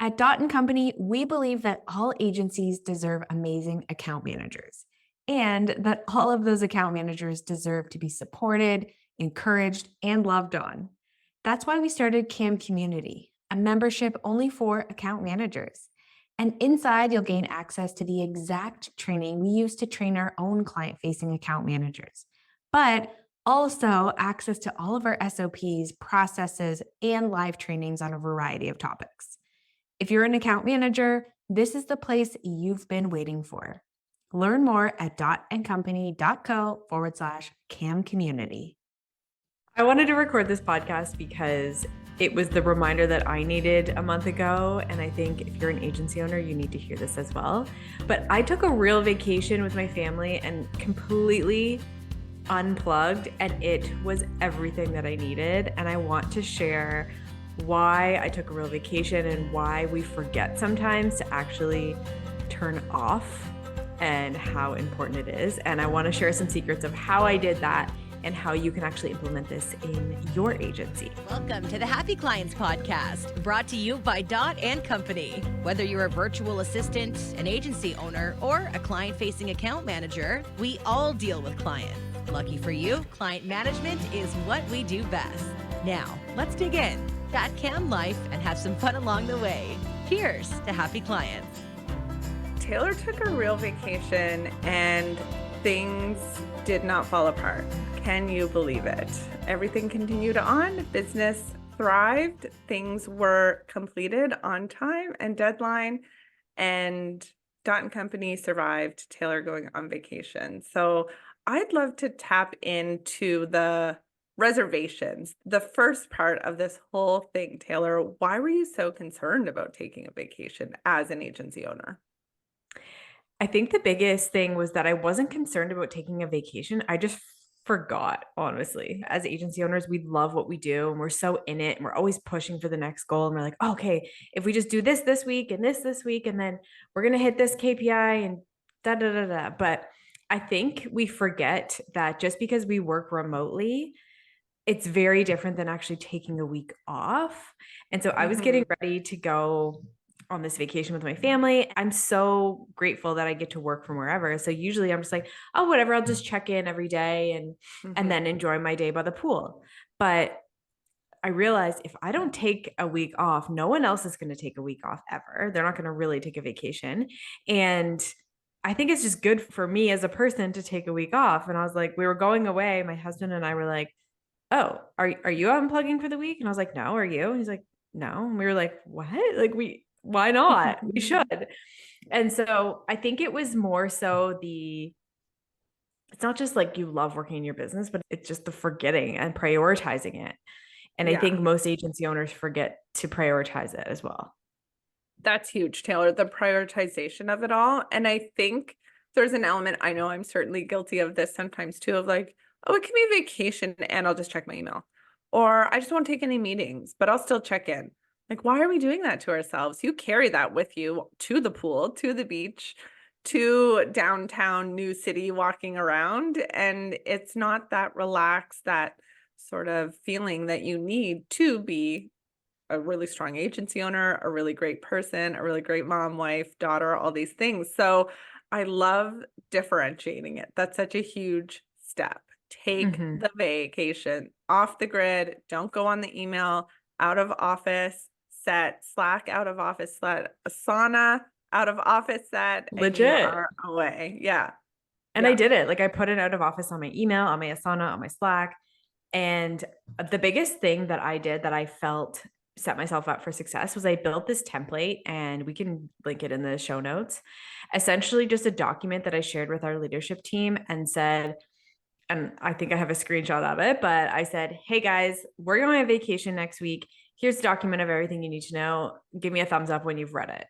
At Dot and Company, we believe that all agencies deserve amazing account managers and that all of those account managers deserve to be supported, encouraged, and loved on. That's why we started CAM Community, a membership only for account managers. And inside, you'll gain access to the exact training we use to train our own client facing account managers, but also access to all of our SOPs, processes, and live trainings on a variety of topics. If you're an account manager, this is the place you've been waiting for. Learn more at dotandcompany.co/CAM community. I wanted to record this podcast because it was the reminder that I needed a month ago. And I think if you're an agency owner, you need to hear this as well. But I took a real vacation with my family and completely unplugged, and it was everything that I needed. And I want to share why I took a real vacation and why we forget sometimes to actually turn off and how important it is. And I want to share some secrets of how I did that and how you can actually implement this in your agency. Welcome to the Happy Clients Podcast, brought to you by Dot and Company. Whether you're a virtual assistant, an agency owner, or a client-facing account manager, we all deal with clients. Lucky for you, client management is what we do best. Now, let's dig in, chat cam life, and have some fun along the way. Cheers to happy clients. Taylor took a real vacation and things did not fall apart. Can you believe it? Everything continued on, business thrived, things were completed on time and deadline, and Dot and Company survived Taylor going on vacation. So I'd love to tap into the reservations. The first part of this whole thing, Taylor, why were you so concerned about taking a vacation as an agency owner? I think the biggest thing was that I wasn't concerned about taking a vacation. I just forgot, honestly. As agency owners, we love what we do and we're so in it and we're always pushing for the next goal. And we're like, oh, okay, if we just do this week and this week, and then we're going to hit this KPI and da, da, da, da. But I think we forget that just because we work remotely, it's very different than actually taking a week off. And so I was getting ready to go on this vacation with my family. I'm so grateful that I get to work from wherever. So usually I'm just like, oh, whatever, I'll just check in every day and then enjoy my day by the pool. But I realized if I don't take a week off, no one else is going to take a week off ever. They're not going to really take a vacation. And I think it's just good for me as a person to take a week off. And I was like, we were going away. My husband and I were like, oh, are you unplugging for the week? And I was like, no, are you? And he's like, no. And we were like, what? Like why not? We should. And so I think it was more so it's not just like you love working in your business, but it's just the forgetting and prioritizing it. And I think most agency owners forget to prioritize it as well. That's huge, Taylor, the prioritization of it all. And I think there's an element, I know I'm certainly guilty of this sometimes too, of like, oh, it can be a vacation and I'll just check my email. Or I just won't take any meetings, but I'll still check in. Like, why are we doing that to ourselves? You carry that with you to the pool, to the beach, to downtown New City, walking around. And it's not that relaxed, that sort of feeling that you need to be a really strong agency owner, a really great person, a really great mom, wife, daughter, all these things. So I love differentiating it. That's such a huge step. Take the vacation off the grid. Don't go on the email, out of office set, Slack out of office set, Asana out of office set. Legit. And you are away. Yeah. And I did it. Like I put it out of office on my email, on my Asana, on my Slack. And the biggest thing that I did that I felt set myself up for success was I built this template, and we can link it in the show notes. Essentially just a document that I shared with our leadership team and said, and I think I have a screenshot of it, but I said, hey guys, we're going on vacation next week. Here's a document of everything you need to know. Give me a thumbs up when you've read it.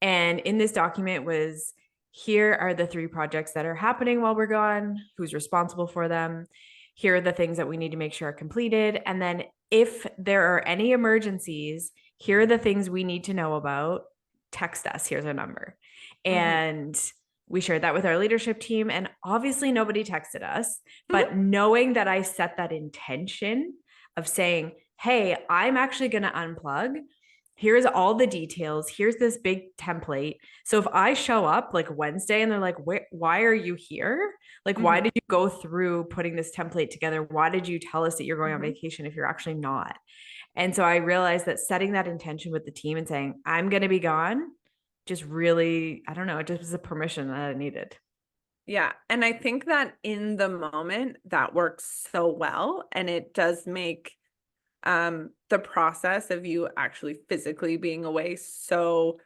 And in this document was, here are the 3 projects that are happening while we're gone, who's responsible for them. Here are the things that we need to make sure are completed. And then if there are any emergencies, here are the things we need to know about. Text us. Here's our number. And we shared that with our leadership team. And obviously nobody texted us, but knowing that I set that intention of saying, hey, I'm actually going to unplug here's all the details. Here's this big template. So if I show up like Wednesday and they're like, why are you here? Like, why did you go through putting this template together? Why did you tell us that you're going on vacation if you're actually not? And so I realized that setting that intention with the team and saying, I'm going to be gone, just really, I don't know, it just was a permission that I needed. Yeah. And I think that in the moment that works so well. And it does make the process of you actually physically being away so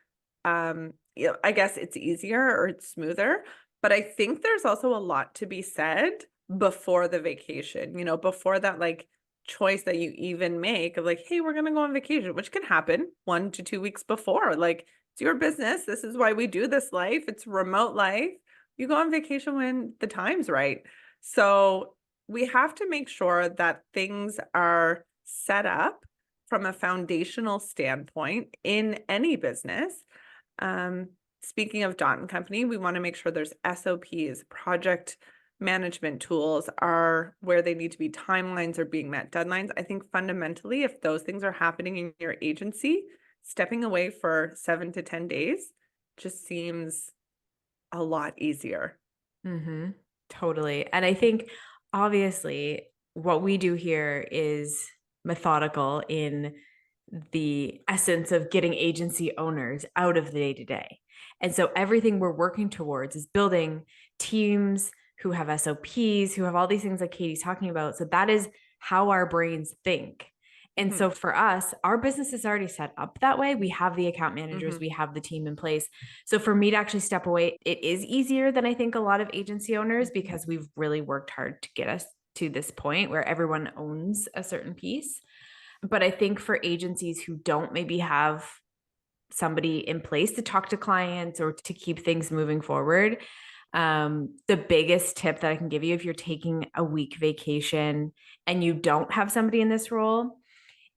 I guess it's easier or it's smoother. But I think there's also a lot to be said before the vacation, before that like choice that you even make of like, hey, we're gonna go on vacation, which can happen 1 to 2 weeks before. Like, it's your business. This is why we do this life. It's remote life. You go on vacation when the time's right. So we have to make sure that things are set up from a foundational standpoint in any business. Speaking of Dot and Company, we want to make sure there's SOPs, project management tools are where they need to be, timelines are being met, deadlines. I think fundamentally, if those things are happening in your agency, stepping away for 7 to 10 days just seems a lot easier. Totally. And I think obviously what we do here is methodical in the essence of getting agency owners out of the day-to-day. And so everything we're working towards is building teams who have SOPs, who have all these things like Katie's talking about. So that is how our brains think. And so for us, our business is already set up that way. We have the account managers, we have the team in place. So for me to actually step away, it is easier than I think a lot of agency owners, because we've really worked hard to get us to this point where everyone owns a certain piece. But I think for agencies who don't maybe have somebody in place to talk to clients or to keep things moving forward, the biggest tip that I can give you if you're taking a week vacation and you don't have somebody in this role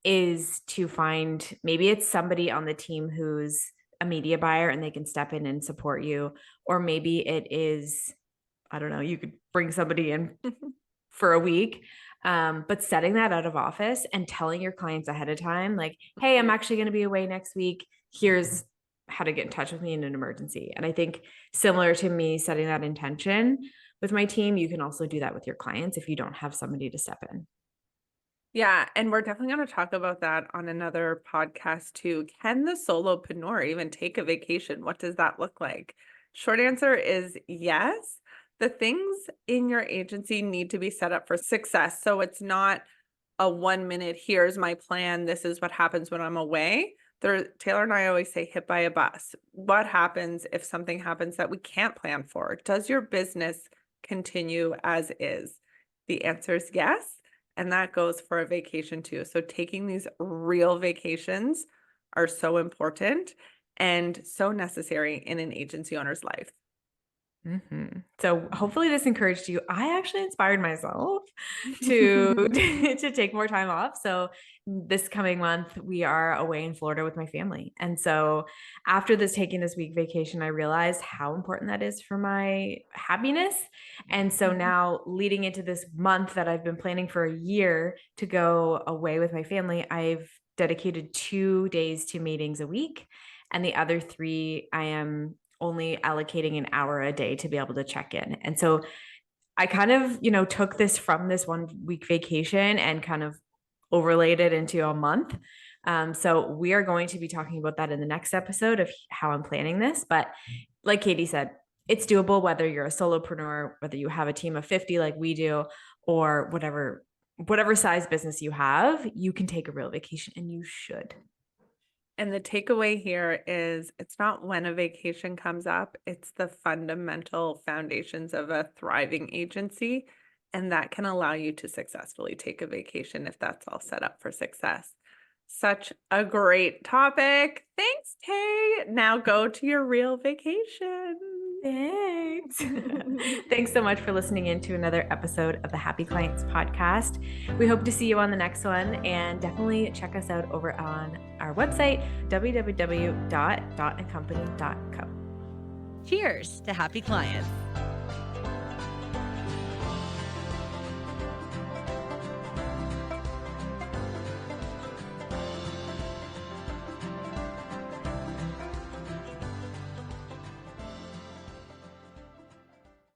is to find, maybe it's somebody on the team who's a media buyer and they can step in and support you. Or maybe it is, I don't know, you could bring somebody in for a week. But setting that out of office and telling your clients ahead of time, like, hey, I'm actually going to be away next week. Here's how to get in touch with me in an emergency. And I think similar to me setting that intention with my team, you can also do that with your clients if you don't have somebody to step in. Yeah, and we're definitely going to talk about that on another podcast too. Can the solopreneur even take a vacation? What does that look like? Short answer is yes. The things in your agency need to be set up for success. So it's not a 1 minute, here's my plan, this is what happens when I'm away. Taylor and I always say hit by a bus. What happens if something happens that we can't plan for? Does your business continue as is? The answer is yes. And that goes for a vacation too. So taking these real vacations are so important and so necessary in an agency owner's life. So hopefully this encouraged you. I actually inspired myself to take more time off. So this coming month, we are away in Florida with my family. And so after taking this week vacation, I realized how important that is for my happiness. And so now leading into this month that I've been planning for a year to go away with my family, I've dedicated 2 days to meetings a week. And the other 3, I am only allocating an hour a day to be able to check in. And so I kind of, took this from this 1 week vacation and kind of overlaid it into a month. So we are going to be talking about that in the next episode of how I'm planning this. But like Katie said, it's doable whether you're a solopreneur, whether you have a team of 50 like we do, or whatever size business you have, you can take a real vacation, and you should. And the takeaway here is it's not when a vacation comes up, it's the fundamental foundations of a thriving agency. And that can allow you to successfully take a vacation if that's all set up for success. Such a great topic. Thanks, Tay. Now go to your real vacation. Thanks. Thanks so much for listening in to another episode of the Happy Clients podcast. We hope to see you on the next one, and definitely check us out over on our website, www.dotandcompany.co. Cheers to happy clients.